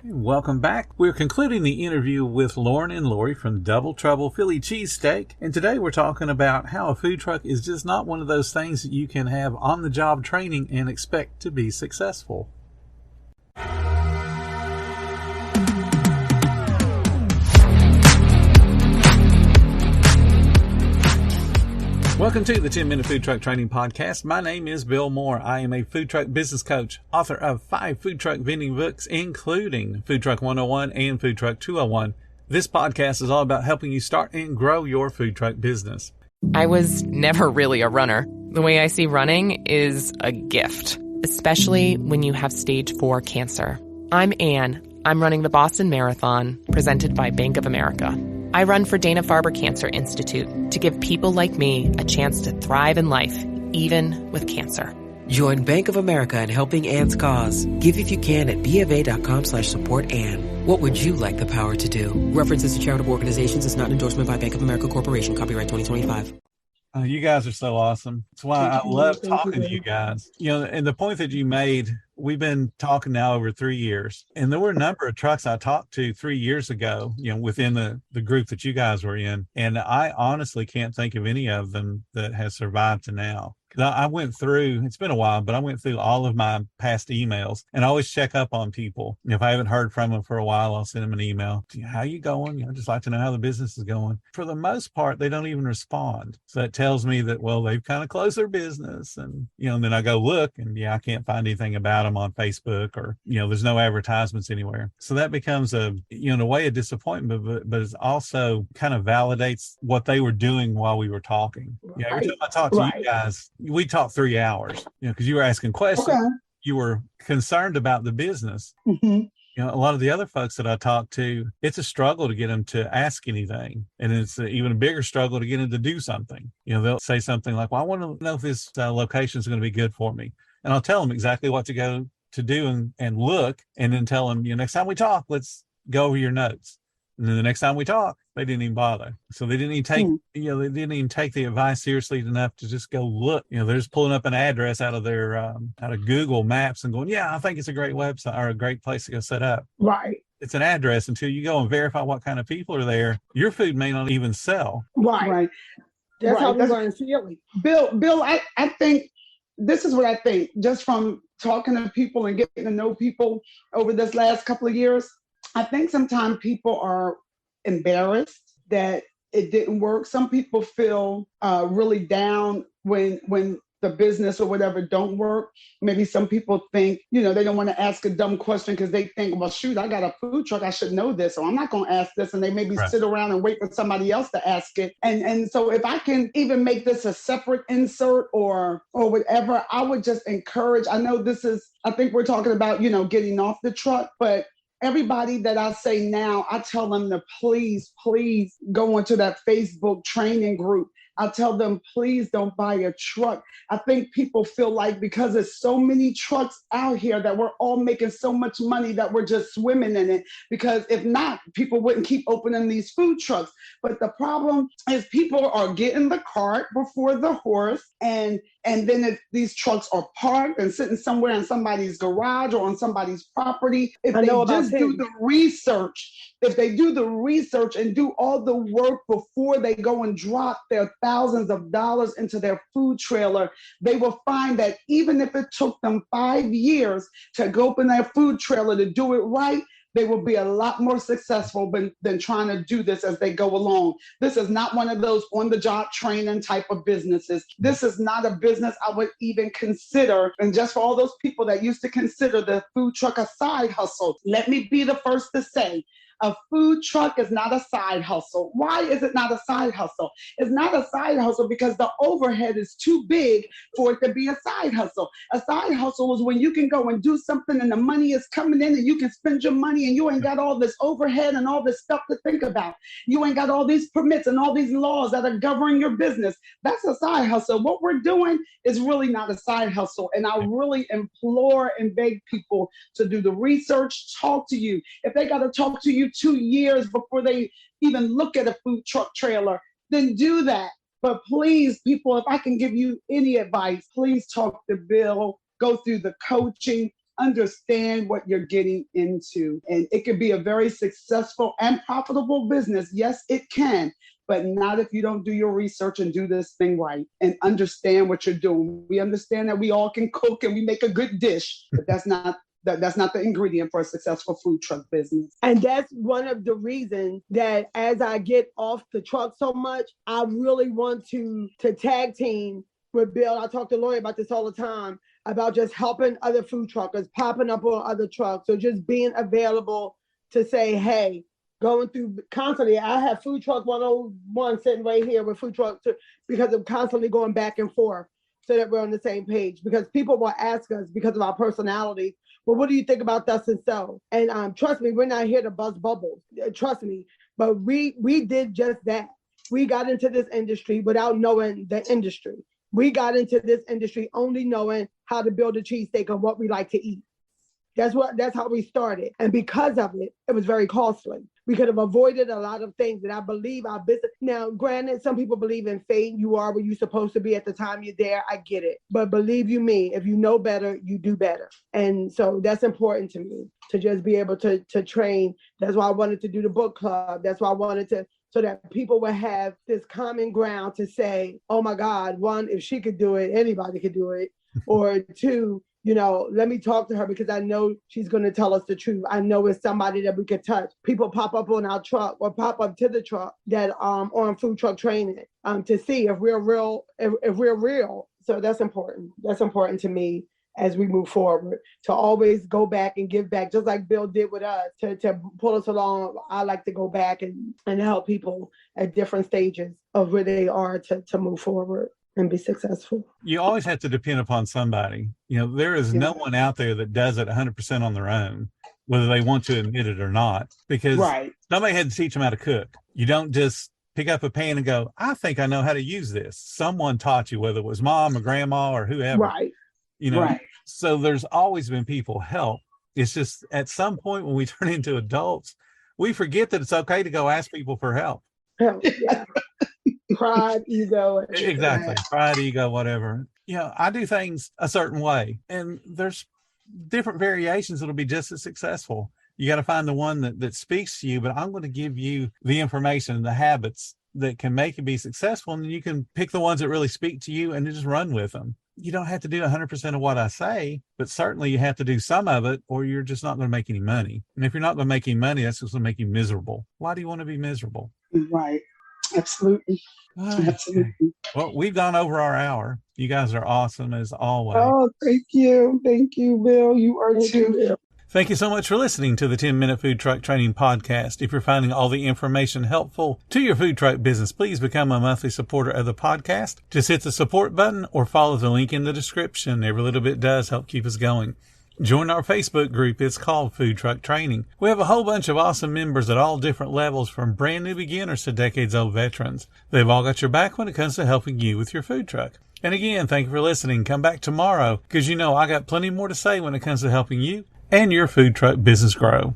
Welcome back. We're concluding the interview with Lauren and Lori from Double Trouble Philly Cheesesteak. And today we're talking about how a food truck is just not one of those things that you can have on the job training and expect to be successful. Welcome to the 10-Minute Food Truck Training Podcast. My name is Bill Moore. I am a food truck business coach, author of 5 food truck vending books, including Food Truck 101 and Food Truck 201. This podcast is all about helping you start and grow your food truck business. I was never really a runner. The way I see running is a gift, especially when you have stage 4 cancer. I'm Anne. I'm running the Boston Marathon, presented by Bank of America. I run for Dana-Farber Cancer Institute to give people like me a chance to thrive in life, even with cancer. Join Bank of America in helping Anne's cause. Give if you can at BofA.com/supportAnne. What would you like the power to do? References to charitable organizations is not an endorsement by Bank of America Corporation. Copyright 2025. You guys are so awesome. That's why I love talking to you guys. And the point that you made, we've been talking now over 3 years, and there were a number of trucks I talked to 3 years ago, within the group that you guys were in. And I honestly can't think of any of them that has survived to now. I went through, it's been a while, but I went through all of my past emails and I always check up on people. If I haven't heard from them for a while, I'll send them an email. How you going? I'd just like to know how the business is going. For the most part, they don't even respond. So that tells me that, well, they've kind of closed their business. And, and then I go look and I can't find anything about them on Facebook or, there's no advertisements anywhere. So that becomes in a way, a disappointment, but it also kind of validates what they were doing while we were talking. Every time I talk to you guys, we talked 3 hours, because you were asking questions. Okay. You were concerned about the business. Mm-hmm. A lot of the other folks that I talk to, it's a struggle to get them to ask anything. And it's even a bigger struggle to get them to do something. They'll say something like, well, I want to know if this location is going to be good for me. And I'll tell them exactly what to go to do and look, and then tell them, next time we talk, let's go over your notes. And then the next time we talk, they didn't even bother. So they didn't even take, they didn't even take the advice seriously enough to just go look. They're just pulling up an address out of their, out of Google Maps and going, yeah, I think it's a great website or a great place to go set up. Right. It's an address until you go and verify what kind of people are there. Your food may not even sell. Right. That's how we learn feeling. Bill, I think this is what I think, just from talking to people and getting to know people over this last couple of years. I think sometimes people are embarrassed that it didn't work. Some people feel really down when the business or whatever don't work. Maybe some people think, they don't want to ask a dumb question because they think, well, shoot, I got a food truck. I should know this, or I'm not going to ask this. And they maybe sit around and wait for somebody else to ask it. And so if I can even make this a separate insert or whatever, I would just encourage. I know I think we're talking about, getting off the truck, but everybody that I say now, I tell them to please go into that Facebook training group. I tell them, please don't buy a truck. I think people feel like because there's so many trucks out here that we're all making so much money that we're just swimming in it. Because if not, people wouldn't keep opening these food trucks. But the problem is people are getting the cart before the horse. And then if these trucks are parked and sitting somewhere in somebody's garage or on somebody's property, if they just do the research and do all the work before they go and drop their thousands of dollars into their food trailer, they will find that even if it took them 5 years to go open their food trailer to do it right, they will be a lot more successful than trying to do this as they go along. This is not one of those on-the-job training type of businesses. This is not a business I would even consider. And just for all those people that used to consider the food truck a side hustle, let me be the first to say, a food truck is not a side hustle. Why is it not a side hustle? It's not a side hustle because the overhead is too big for it to be a side hustle. A side hustle is when you can go and do something and the money is coming in and you can spend your money and you ain't got all this overhead and all this stuff to think about. You ain't got all these permits and all these laws that are governing your business. That's a side hustle. What we're doing is really not a side hustle. And I really implore and beg people to do the research, talk to you. If they got to talk to you 2 years before they even look at a food truck trailer, then do that. But please, people, if I can give you any advice, please talk to Bill, go through the coaching, understand what you're getting into. And it could be a very successful and profitable business. Yes, it can, but not if you don't do your research and do this thing right and understand what you're doing. We understand that we all can cook and we make a good dish, but that's not the ingredient for a successful food truck business. And that's one of the reasons that as I get off the truck so much, I really want to tag team with Bill. I talk to Lori about this all the time, about just helping other food truckers, popping up on other trucks. So just being available to say, hey, going through constantly. I have Food Truck 101 sitting right here with Food Truck 2 because of constantly going back and forth so that we're on the same page. Because people will ask us because of our personality, well, what do you think about thus and so? And trust me, we're not here to buzz bubbles. Trust me. But we did just that. We got into this industry without knowing the industry. We got into this industry only knowing how to build a cheesesteak and what we like to eat. That's how we started. And because of it, it was very costly. We could have avoided a lot of things that I believe our business. Now, granted, some people believe in fate. You are where you're supposed to be at the time you're there. I get it. But believe you me, if you know better, you do better. And so that's important to me, to just be able to train. That's why I wanted to do the book club. That's why I wanted to, so that people would have this common ground to say, oh my God, one, if she could do it, anybody could do it. Or two, let me talk to her because I know she's going to tell us the truth. I know it's somebody that we could touch. People pop up on our truck or pop up to the truck that on food truck training to see if we're real, if we're real. So that's important. That's important to me as we move forward, to always go back and give back, just like Bill did with us, to pull us along. I like to go back and help people at different stages of where they are to move forward and be successful. You always have to depend upon somebody. There is no one out there that does it 100% on their own, whether they want to admit it or not, because somebody had to teach them how to cook. You don't just pick up a pan and go, I think I know how to use this. Someone taught you, whether it was mom or grandma or whoever. Right. So there's always been people help. It's just at some point when we turn into adults, we forget that it's okay to go ask people for help. Yeah. Pride, ego. Exactly. Pride, ego, whatever. I do things a certain way, and there's different variations that'll be just as successful. You got to find the one that speaks to you, but I'm going to give you the information and the habits that can make you be successful, and you can pick the ones that really speak to you and just run with them. You don't have to do 100% of what I say, but certainly you have to do some of it, or you're just not going to make any money. And if you're not going to make any money, that's just going to make you miserable. Why do you want to be miserable? Right. Absolutely. Absolutely. Well, we've gone over our hour. You guys are awesome as always. Oh, thank you. Thank you, Bill. You are too. Thank you so much for listening to the 10-Minute Food Truck Training Podcast. If you're finding all the information helpful to your food truck business, please become a monthly supporter of the podcast. Just hit the support button or follow the link in the description. Every little bit does help keep us going. Join our Facebook group. It's called Food Truck Training. We have a whole bunch of awesome members at all different levels, from brand new beginners to decades-old veterans. They've all got your back when it comes to helping you with your food truck. And again, thank you for listening. Come back tomorrow because I got plenty more to say when it comes to helping you and your food truck business grow.